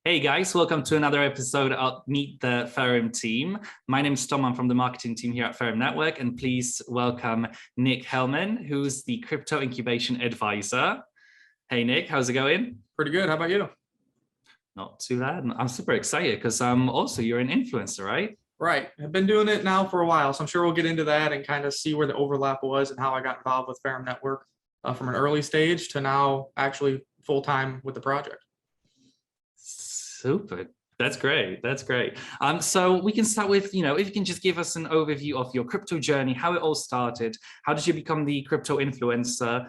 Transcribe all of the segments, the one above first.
Hey guys, welcome to another episode of Meet the Ferrum team. My name is Tom, I'm from the marketing team here at Ferrum Network, and please welcome Nick Hellmann, who's the Crypto Incubation Advisor. Hey Nick, how's it going? Pretty good. How about you? Not too bad. I'm super excited because also you're an influencer, right? Right. I've been doing it now for a while, so I'm sure we'll get into that and kind of see where the overlap was and how I got involved with Ferrum Network from an early stage to now actually full-time with the project. Super. That's great. That's great. So we can start with, if you can just give us an overview of your crypto journey, how it all started. How did you become the crypto influencer?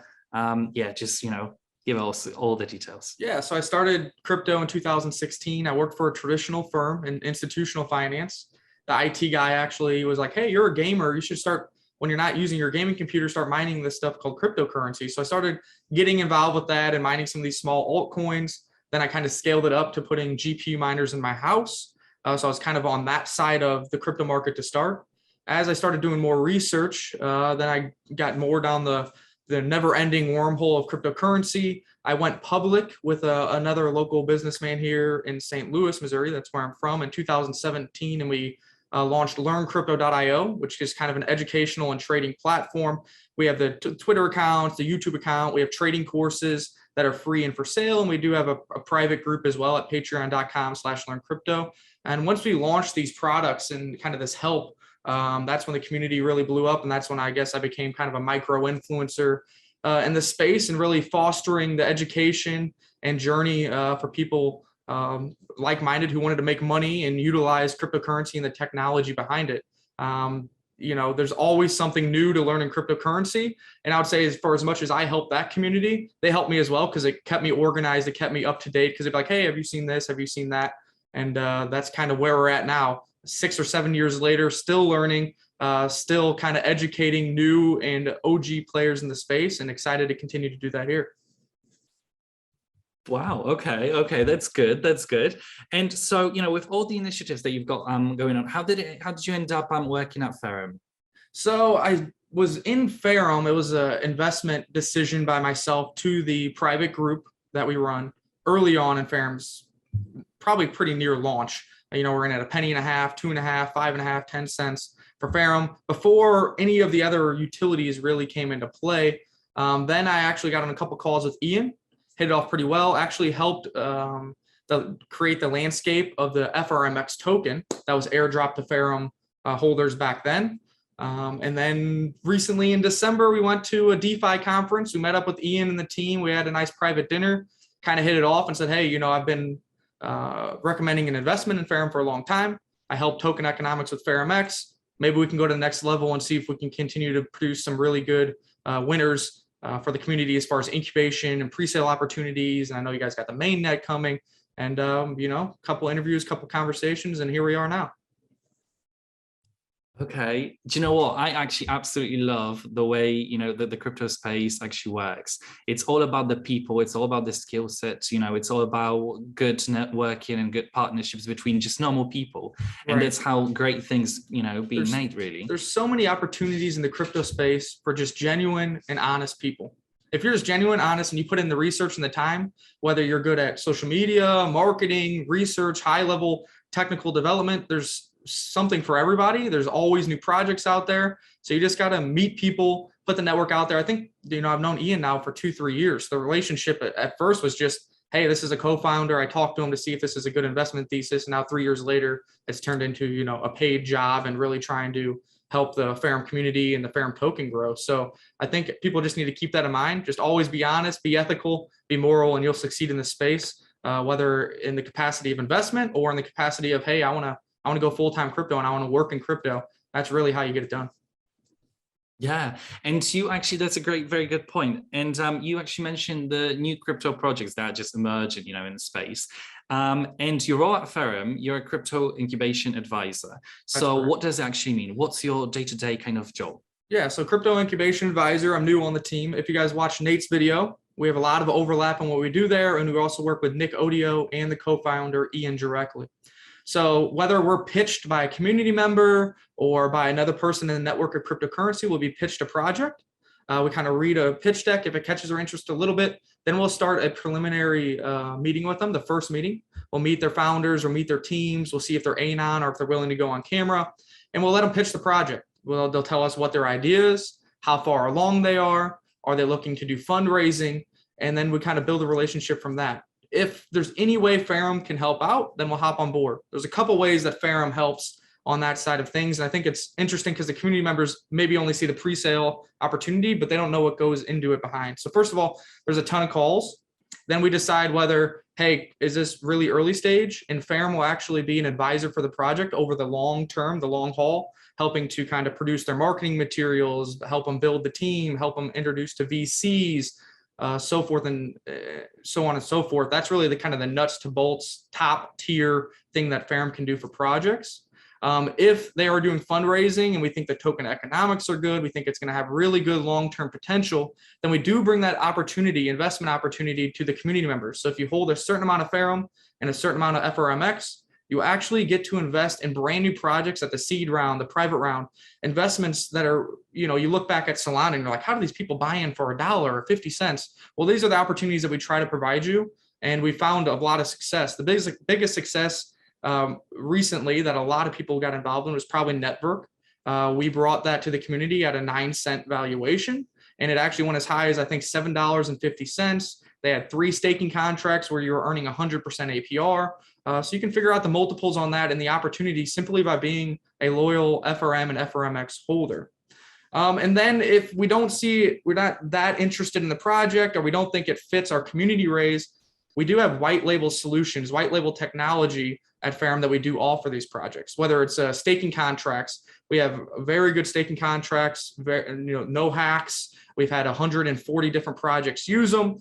Give us all the details. Yeah, so I started crypto in 2016. I worked for a traditional firm in institutional finance. The IT guy actually was like, hey, you're a gamer. You should start, when you're not using your gaming computer, start mining this stuff called cryptocurrency. So I started getting involved with that and mining some of these small altcoins. Then I kind of scaled it up to putting GPU miners in my house. So I was kind of on that side of the crypto market to start. As I started doing more research, then I got more down the never-ending wormhole of cryptocurrency. I went public with another local businessman here in St. Louis, Missouri. That's where I'm from, in 2017, and we launched LearnCrypto.io, which is kind of an educational and trading platform. We have the Twitter accounts, the YouTube account. We have trading courses that are free and for sale, and we do have a private group as well at patreon.com/learncrypto. And once we launched these products and kind of this help, that's when the community really blew up, and that's when I guess I became kind of a micro influencer in the space and really fostering the education and journey for people like-minded who wanted to make money and utilize cryptocurrency and the technology behind it. There's always something new to learn in cryptocurrency. And I would say as much as I helped that community, they helped me as well because it kept me organized. It kept me up to date because they'd be like, hey, have you seen this? Have you seen that? And that's kind of where we're at now. 6 or 7 years later, still learning, still kind of educating new and OG players in the space, and excited to continue to do that here. Wow. Okay. That's good. That's good. And so, with all the initiatives that you've got going on, how did you end up working at Ferrum? So I was in Ferrum. It was an investment decision by myself to the private group that we run early on in Ferrum's, probably pretty near launch. We're in at a penny and a half, 2.5, 5.5, 10 cents for Ferrum before any of the other utilities really came into play. Then I actually got on a couple calls with Ian, hit it off pretty well, actually helped create the landscape of the FRMX token that was airdropped to Ferrum holders back then. And then recently in December, we went to a DeFi conference. We met up with Ian and the team. We had a nice private dinner, kind of hit it off and said, hey, I've been recommending an investment in Ferrum for a long time. I help token economics with FerrumX. Maybe we can go to the next level and see if we can continue to produce some really good winners for the community as far as incubation and pre-sale opportunities. And I know you guys got the mainnet coming, and a couple interviews, couple conversations, and here we are now. Okay. Do you know what? I actually absolutely love the way, the crypto space actually works. It's all about the people. It's all about the skill sets. It's all about good networking and good partnerships between just normal people. And That's how great things, being made, really. There's so many opportunities in the crypto space for just genuine and honest people. If you're just genuine, honest, and you put in the research and the time, whether you're good at social media, marketing, research, high-level technical development, there's something for everybody. There's always new projects out there. So you just got to meet people, put the network out there. I think, I've known Ian now for 2-3 years. The relationship at first was just, hey, this is a co-founder. I talked to him to see if this is a good investment thesis. And now 3 years later, it's turned into, a paid job and really trying to help the Ferrum community and the Ferrum token grow. So I think people just need to keep that in mind. Just always be honest, be ethical, be moral, and you'll succeed in this space, whether in the capacity of investment or in the capacity of, hey, I want to go full-time crypto and I want to work in crypto. That's really how you get it done. Yeah, and you actually, that's a very good point. And you actually mentioned the new crypto projects that are just emerging, in the space. And your role at Ferrum, you're a crypto incubation advisor. So what does it actually mean? What's your day-to-day kind of job? Yeah, so crypto incubation advisor, I'm new on the team. If you guys watch Nate's video, we have a lot of overlap on what we do there. And we also work with Nick Odio and the co-founder Ian directly. So whether we're pitched by a community member or by another person in the network of cryptocurrency, we'll be pitched a project. We kind of read a pitch deck. If it catches our interest a little bit, then we'll start a preliminary meeting with them, the first meeting. We'll meet their founders or meet their teams. We'll see if they're anon or if they're willing to go on camera, and we'll let them pitch the project. Well, they'll tell us what their idea is, how far along they are they looking to do fundraising, and then we kind of build a relationship from that. If there's any way Ferrum can help out, then we'll hop on board. There's a couple ways that Ferrum helps on that side of things. And I think it's interesting because the community members maybe only see the pre-sale opportunity, but they don't know what goes into it behind. So first of all, there's a ton of calls. Then we decide whether, hey, is this really early stage? And Ferrum will actually be an advisor for the project over the long term, the long haul, helping to kind of produce their marketing materials, help them build the team, help them introduce to VCs, so forth and so on and so forth. That's really the kind of the nuts to bolts, top tier thing that Ferrum can do for projects. If they are doing fundraising and we think the token economics are good, we think it's going to have really good long-term potential, then we do bring that opportunity, investment opportunity to the community members. So if you hold a certain amount of Ferrum and a certain amount of FRMX, you actually get to invest in brand new projects at the seed round, the private round, investments that are, you look back at Solana and you're like, how do these people buy in for $1 or 50 cents? Well, these are the opportunities that we try to provide you. And we found a lot of success. The biggest success recently that a lot of people got involved in was probably Network. We brought that to the community at a 9-cent valuation, and it actually went as high as I think $7.50. They had 3 staking contracts where you were earning 100% APR. So you can figure out the multiples on that and the opportunity simply by being a loyal FRM and FRMX holder. And then if we don't see, we're not that interested in the project, or we don't think it fits our community raise, we do have white label solutions, white label technology at Ferrum that we do offer these projects, whether it's staking contracts. We have very good staking contracts, no hacks. We've had 140 different projects use them.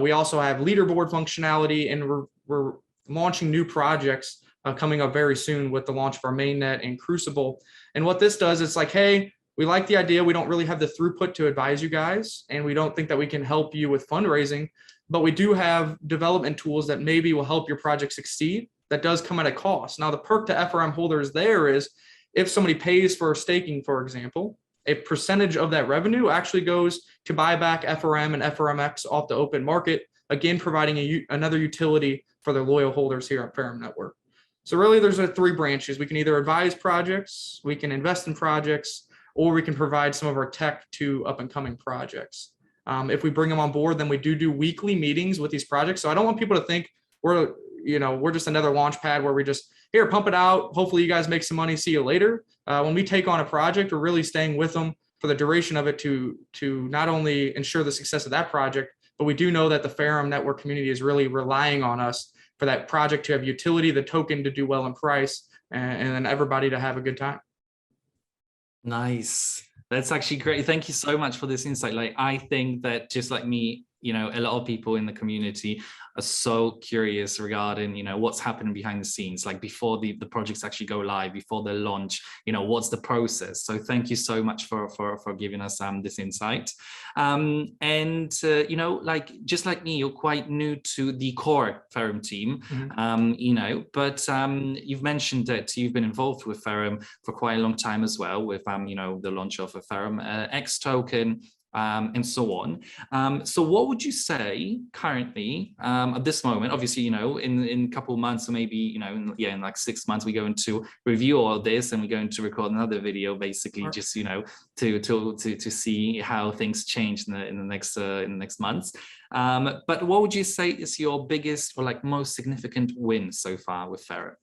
We also have leaderboard functionality, and we're launching new projects coming up very soon with the launch of our mainnet and Crucible. And what this does, it's like, hey, we like the idea. We don't really have the throughput to advise you guys, and we don't think that we can help you with fundraising, but we do have development tools that maybe will help your project succeed. That does come at a cost. Now, the perk to FRM holders there is if somebody pays for staking, for example, a percentage of that revenue actually goes to buy back FRM and FRMX off the open market, again, providing another utility for their loyal holders here at Ferrum Network. So really, there's 3 branches. We can either advise projects, we can invest in projects, or we can provide some of our tech to up-and-coming projects. If we bring them on board, then we do weekly meetings with these projects. So I don't want people to think we're just another launch pad where we just, here, pump it out. Hopefully you guys make some money. See you later. When we take on a project, we're really staying with them for the duration of it to not only ensure the success of that project, but we do know that the Ferrum Network community is really relying on us for that project to have utility, the token to do well in price, and then everybody to have a good time. Nice. That's actually great. Thank you so much for this insight. Like, I think that just like me, a lot of people in the community are so curious regarding, what's happening behind the scenes, like before the projects actually go live, before they launch, what's the process. So thank you so much for giving us this insight. Like, just like me, you're quite new to the core Ferrum team, but you've mentioned that you've been involved with Ferrum for quite a long time as well, with, the launch of a Ferrum X token, and so on. So what would you say currently at this moment? Obviously, in a couple of months, or maybe, in like 6 months, we're going to review all this, and we're going to record another video, basically, just to see how things change in the next months. But what would you say is your biggest or like most significant win so far with Ferrum?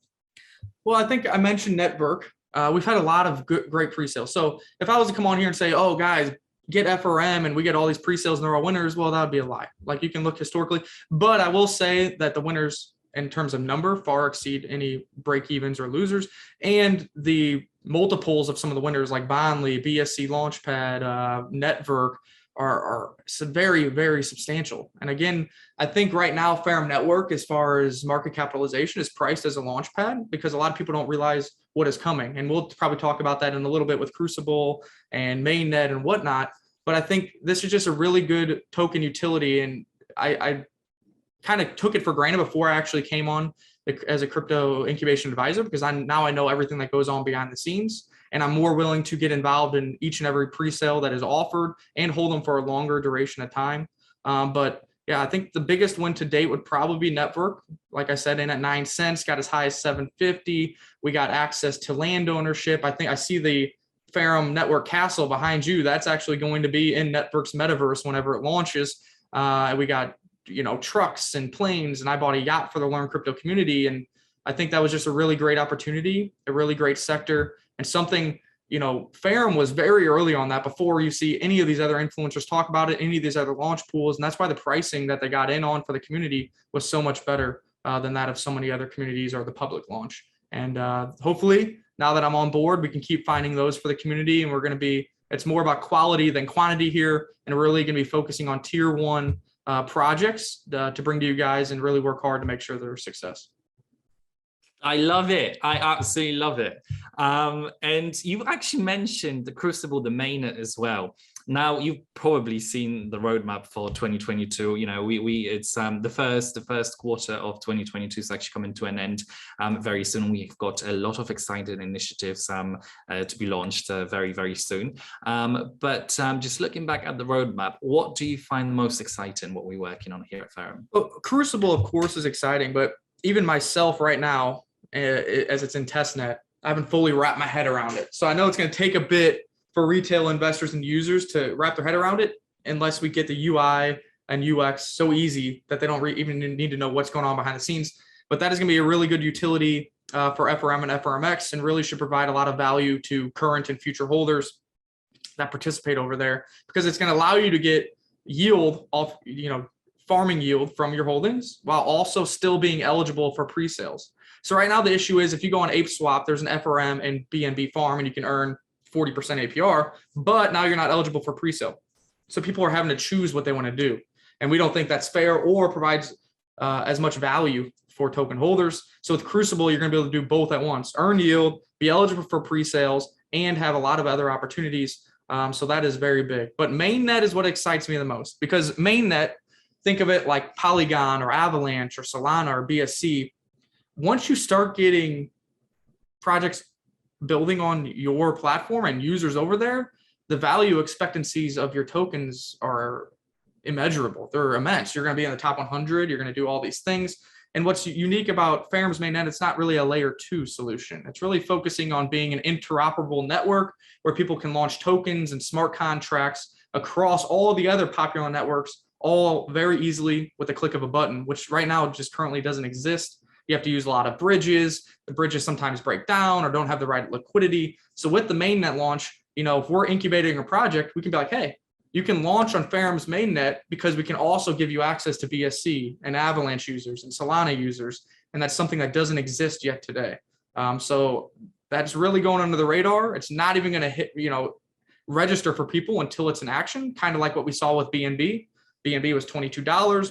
Well, I think I mentioned Network. We've had a lot of great pre-sales. So if I was to come on here and say, oh, guys, get FRM and we get all these pre-sales and they're all winners, well, that would be a lie. Like, you can look historically, but I will say that the winners in terms of number far exceed any break-evens or losers, and the multiples of some of the winners like Bondly, BSC Launchpad, Network are very, very substantial. And again, I think right now Ferrum Network, as far as market capitalization, is priced as a launchpad because a lot of people don't realize what is coming. And we'll probably talk about that in a little bit with Crucible and Mainnet and whatnot. But I think this is just a really good token utility. And I kind of took it for granted before I actually came on as a crypto incubation advisor, because now I know everything that goes on behind the scenes, and I'm more willing to get involved in each and every pre-sale that is offered and hold them for a longer duration of time. But yeah, I think the biggest win to date would probably be Network. Like I said, in at 9 cents, got as high as 750. We got access to land ownership. I think I see the Ferrum Network Castle behind you. That's actually going to be in Network's metaverse whenever it launches. We got, trucks and planes, and I bought a yacht for the Learn Crypto community. And I think that was just a really great opportunity, a really great sector, and something, Ferrum was very early on that before you see any of these other influencers talk about it, any of these other launch pools. And that's why the pricing that they got in on for the community was so much better than that of so many other communities or the public launch. And hopefully, now that I'm on board, we can keep finding those for the community. And it's more about quality than quantity here. And we're really going to be focusing on tier 1 projects to bring to you guys and really work hard to make sure they're a success. I love it. I absolutely love it. And you've actually mentioned the Crucible, the mainnet as well. Now, you've probably seen the roadmap for 2022. It's the first quarter of 2022 is actually coming to an end very soon. We've got a lot of exciting initiatives to be launched very, very soon. But just looking back at the roadmap, what do you find most exciting, what we're working on here at Ferrum? Well, Crucible, of course, is exciting, but even myself right now, as it's in testnet, I haven't fully wrapped my head around it. So I know it's going to take a bit for retail investors and users to wrap their head around it, unless we get the UI and UX so easy that they don't even need to know what's going on behind the scenes. But that is going to be a really good utility for FRM and FRMX, and really should provide a lot of value to current and future holders that participate over there, because it's going to allow you to get yield off, farming yield from your holdings while also still being eligible for pre-sales. So right now the issue is, if you go on ApeSwap, there's an FRM and BNB farm and you can earn 40% APR, but now you're not eligible for pre-sale. So people are having to choose what they want to do. And we don't think that's fair or provides as much value for token holders. So with Crucible, you're going to be able to do both at once: earn yield, be eligible for pre-sales, and have a lot of other opportunities. So that is very big. But mainnet is what excites me the most, because mainnet, think of it like Polygon or Avalanche or Solana or BSC. Once you start getting projects building on your platform and users over there, the value expectancies of your tokens are immeasurable. They're immense. You're going to be in the top 100. You're going to do all these things. And what's unique about Ferrum's mainnet, it's not really a layer 2 solution. It's really focusing on being an interoperable network where people can launch tokens and smart contracts across all the other popular networks, all very easily with a click of a button, which right now just currently doesn't exist. You have to use a lot of bridges. The bridges sometimes break down or don't have the right liquidity. So with the mainnet launch, if we're incubating a project, we can be like, hey, you can launch on Ferrum's mainnet, because we can also give you access to BSC and Avalanche users and Solana users. And that's something that doesn't exist yet today. So that's really going under the radar. It's not even going to hit, register for people until it's in action, kind of like what we saw with BNB. BNB was $22.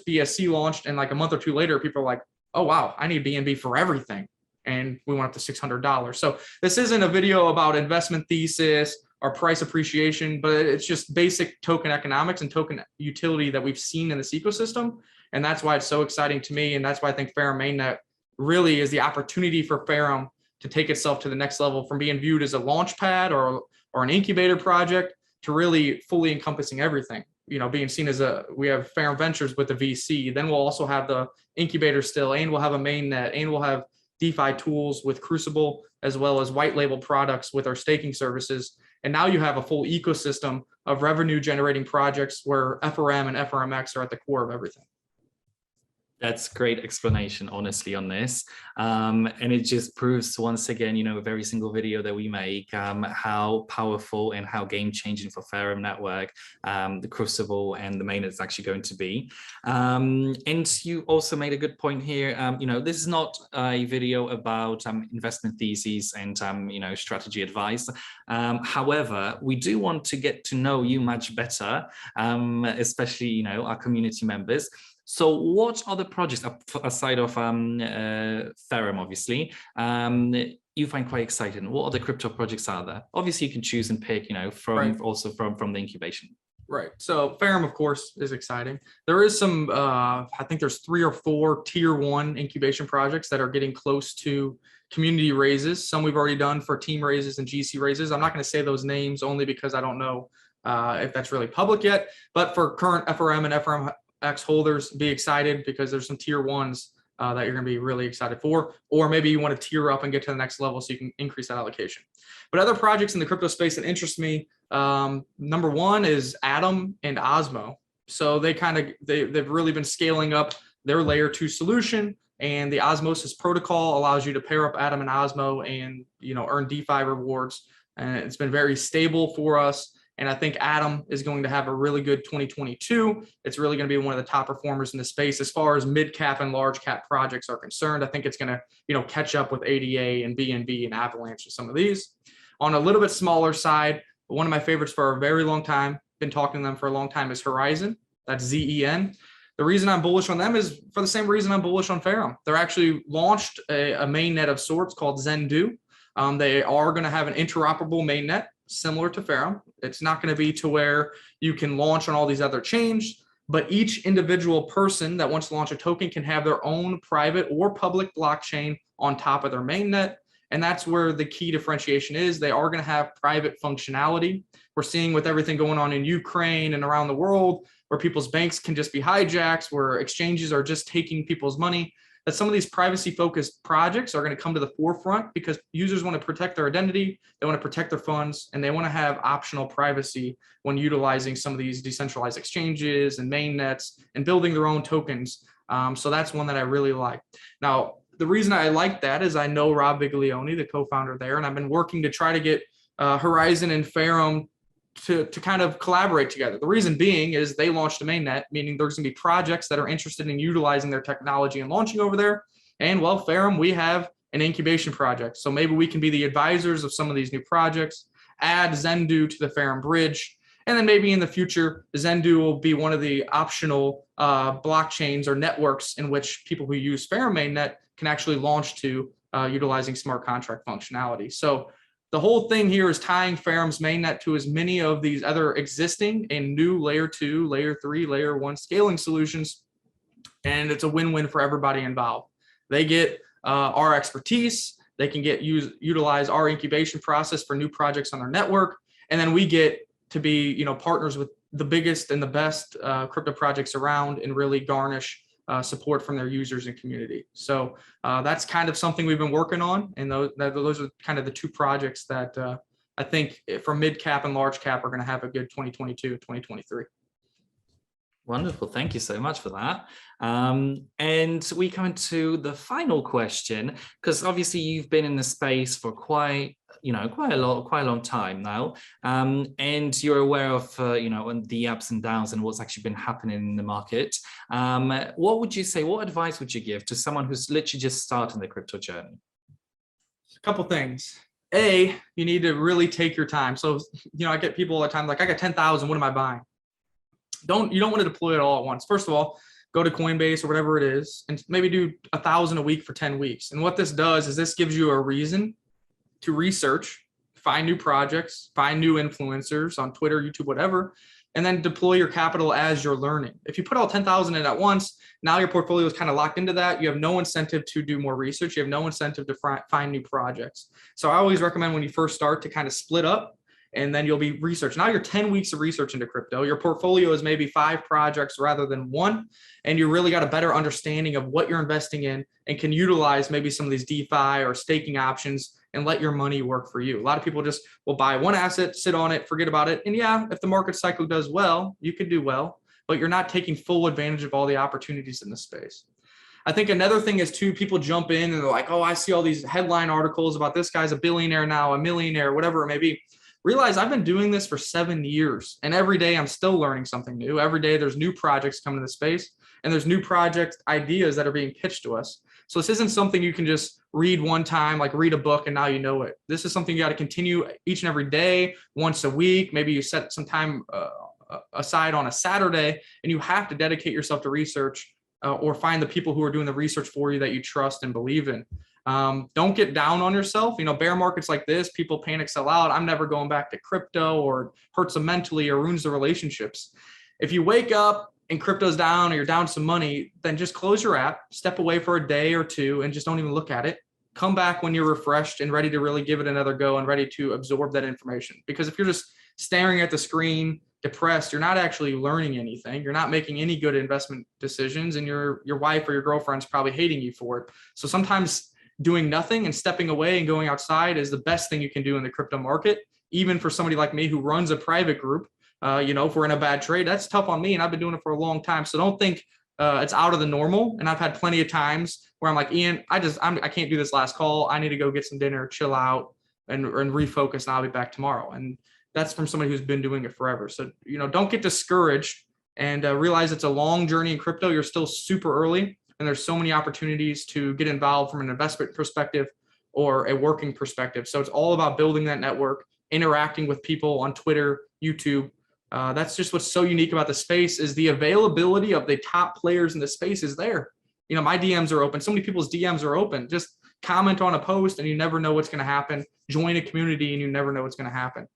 BSC launched, and like a month or two later, people are like, oh, wow, I need BNB for everything. And we went up to $600. So this isn't a video about investment thesis or price appreciation, but it's just basic token economics and token utility that we've seen in this ecosystem. And that's why it's so exciting to me. And that's why I think Ferrum mainnet really is the opportunity for Ferrum to take itself to the next level, from being viewed as a launch pad or an incubator project to really fully encompassing everything. Being seen as we have Ferrum Ventures with the VC, then we'll also have the incubator still, and we'll have a mainnet, and we'll have DeFi tools with Crucible, as well as white label products with our staking services. And now you have a full ecosystem of revenue generating projects where FRM and FRMX are at the core of everything. That's great explanation, honestly, on this. And it just proves once again, with every single video that we make, how powerful and how game-changing for Ferrum Network the Crucible and the mainnet is actually going to be. And you also made a good point here. This is not a video about investment theses and strategy advice. However, we do want to get to know you much better, especially our community members. So what are the projects aside of Ferrum, obviously, you find quite exciting? What other crypto projects are there? Obviously, you can choose and pick, from the incubation. Right. So Ferrum, of course, is exciting. There is some, I think there's 3 or 4 tier 1 incubation projects that are getting close to community raises. Some we've already done for team raises and GC raises. I'm not going to say those names only because I don't know if that's really public yet. But for current FRM and FRMX holders, be excited because there's some tier 1s that you're going to be really excited for. Or maybe you want to tier up and get to the next level so you can increase that allocation. But other projects in the crypto space that interest me, number one is Atom and Osmo. So they've really been scaling up their layer 2 solution, and the osmosis protocol allows you to pair up Atom and Osmo and earn DeFi rewards. And it's been very stable for us. And I think Atom is going to have a really good 2022. It's really going to be one of the top performers in the space as far as mid cap and large cap projects are concerned. I think it's going to catch up with ADA and BNB and Avalanche and some of these. On a little bit smaller side, one of my favorites for a very long time, been talking to them for a long time, is Horizon. That's ZEN. The reason I'm bullish on them is for the same reason I'm bullish on Ferrum. They're actually launched a mainnet of sorts called Zendu. They are going to have an interoperable mainnet similar to Ferrum. It's not going to be to where you can launch on all these other chains, but each individual person that wants to launch a token can have their own private or public blockchain on top of their mainnet. And that's where the key differentiation is. They are going to have private functionality. We're seeing with everything going on in Ukraine and around the world, where people's banks can just be hijacked, where exchanges are just taking people's money, that some of these privacy-focused projects are going to come to the forefront because users want to protect their identity, they want to protect their funds, and they want to have optional privacy when utilizing some of these decentralized exchanges and mainnets and building their own tokens. So that's one that I really like. Now, the reason I like that is I know Rob Viglione, the co-founder there, and I've been working to try to get Horizon and Ferrum to kind of collaborate together. The reason being is they launched a mainnet, meaning there's going to be projects that are interested in utilizing their technology and launching over there. And well, Ferrum, we have an incubation project. So maybe we can be the advisors of some of these new projects, add Zendu to the Ferrum bridge. And then maybe in the future, Zendu will be one of the optional blockchains or networks in which people who use Ferrum mainnet can actually launch to utilizing smart contract functionality. So the whole thing here is tying Ferrum's mainnet to as many of these other existing and new layer 2, layer 3, layer 1 scaling solutions. And it's a win-win for everybody involved. They get our expertise. They can utilize our incubation process for new projects on their network. And then we get to be partners with the biggest and the best crypto projects around and really garnish support from their users and community. So that's kind of something we've been working on. And those are kind of the 2 projects that I think for mid cap and large cap are going to have a good 2022, 2023. Wonderful. Long. Thank you so much for that. And we come into the final question, because obviously you've been in the space for quite a long time now, and you're aware of the ups and downs and what's actually been happening in the market. What would you say? What advice would you give to someone who's literally just starting the crypto journey? A couple things. A, you need to really take your time. So I get people all the time like, I got 10,000. What am I buying? You don't want to deploy it all at once. First of all, go to Coinbase or whatever it is, and maybe do 1,000 a week for 10 weeks. And what this does is this gives you a reason to research, find new projects, find new influencers on Twitter, YouTube, whatever, and then deploy your capital as you're learning. If you put all 10,000 in at once, now your portfolio is kind of locked into that. You have no incentive to do more research. You have no incentive to find new projects. So I always recommend when you first start to kind of split up, and then you'll be research. Now you're 10 weeks of research into crypto. Your portfolio is maybe 5 projects rather than 1. And you really got a better understanding of what you're investing in and can utilize maybe some of these DeFi or staking options and let your money work for you. A lot of people just will buy one asset, sit on it, forget about it. And yeah, if the market cycle does well, you could do well, but you're not taking full advantage of all the opportunities in the space. I think another thing is too, people jump in and they're like, oh, I see all these headline articles about this guy's a billionaire now, a millionaire, whatever it may be. Realize I've been doing this for 7 years, and every day I'm still learning something new. Every day there's new projects coming to the space, and there's new project ideas that are being pitched to us. So this isn't something you can just read one time, like read a book and now you know it. This is something you got to continue each and every day, once a week. Maybe you set some time aside on a Saturday, and you have to dedicate yourself to research or find the people who are doing the research for you that you trust and believe in. Don't get down on yourself. Bear markets like this, people panic, sell out. I'm never going back to crypto, or hurts them mentally or ruins the relationships. If you wake up and crypto's down or you're down some money, then just close your app, step away for a day or two, and just don't even look at it. Come back when you're refreshed and ready to really give it another go and ready to absorb that information. Because if you're just staring at the screen, depressed, you're not actually learning anything. You're not making any good investment decisions, and your wife or your girlfriend's probably hating you for it. So sometimes doing nothing and stepping away and going outside is the best thing you can do in the crypto market. Even for somebody like me who runs a private group, if we're in a bad trade, that's tough on me, and I've been doing it for a long time. So don't think it's out of the normal. And I've had plenty of times where I'm like, Ian, I can't do this last call. I need to go get some dinner, chill out, and refocus, and I'll be back tomorrow. And that's from somebody who's been doing it forever. So, don't get discouraged, and realize it's a long journey in crypto. You're still super early, and there's so many opportunities to get involved from an investment perspective or a working perspective. So it's all about building that network, interacting with people on Twitter, YouTube. That's just what's so unique about the space, is the availability of the top players in the space is there. My DMs are open. So many people's DMs are open. Just comment on a post and you never know what's going to happen. Join a community and you never know what's going to happen.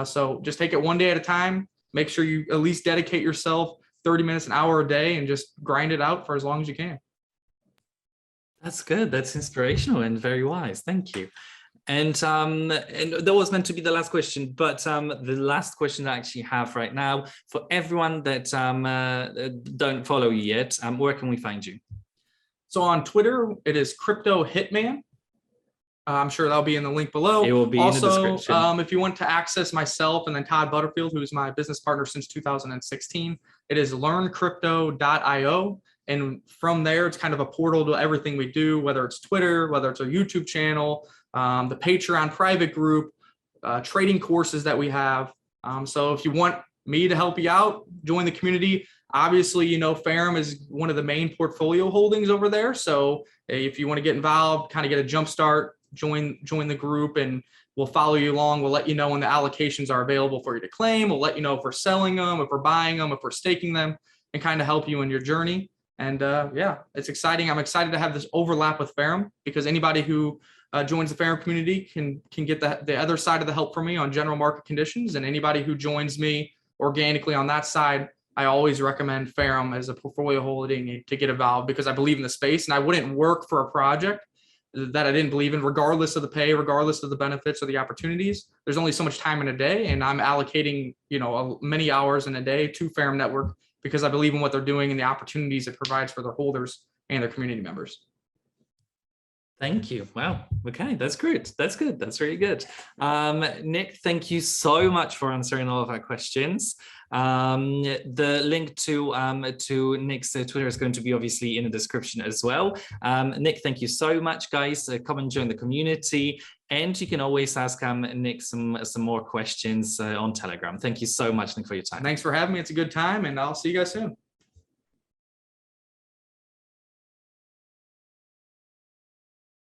So just take it one day at a time. Make sure you at least dedicate yourself 30 minutes, an hour a day, and just grind it out for as long as you can. That's good. That's inspirational and very wise. Thank you. And that was meant to be the last question, but the last question I actually have right now for everyone that don't follow you yet, where can we find you? So on Twitter, it is Crypto Hitman. I'm sure that'll be in the link below. It will be also, in the description. If you want to access myself and then Todd Butterfield, who's my business partner since 2016, it is learncrypto.io. And from there, it's kind of a portal to everything we do, whether it's Twitter, whether it's our YouTube channel, the Patreon private group, trading courses that we have. So if you want me to help you out, join the community. Obviously, Ferrum is one of the main portfolio holdings over there. So if you want to get involved, kind of get a jump start, join the group, and we'll follow you along. We'll let you know when the allocations are available for you to claim. We'll let you know if we're selling them, if we're buying them, if we're staking them, and kind of help you in your journey. And yeah, it's exciting. I'm excited to have this overlap with Ferrum, because anybody who joins the Ferrum community can get the other side of the help from me on general market conditions. And anybody who joins me organically on that side, I always recommend Ferrum as a portfolio holding to get involved, because I believe in the space, and I wouldn't work for a project that I didn't believe in, regardless of the pay, regardless of the benefits or the opportunities. There's only so much time in a day, and I'm allocating, many hours in a day to Ferrum Network, because I believe in what they're doing and the opportunities it provides for their holders and their community members. Thank you. Wow. Okay, that's great. That's good. That's really good. Nick, thank you so much for answering all of our questions. The link to Nick's Twitter is going to be obviously in the description as well. Nick, thank you so much, guys. Come and join the community, and you can always ask Nick some more questions on Telegram. Thank you so much, Nick, for your time. Thanks for having me. It's a good time, and I'll see you guys soon.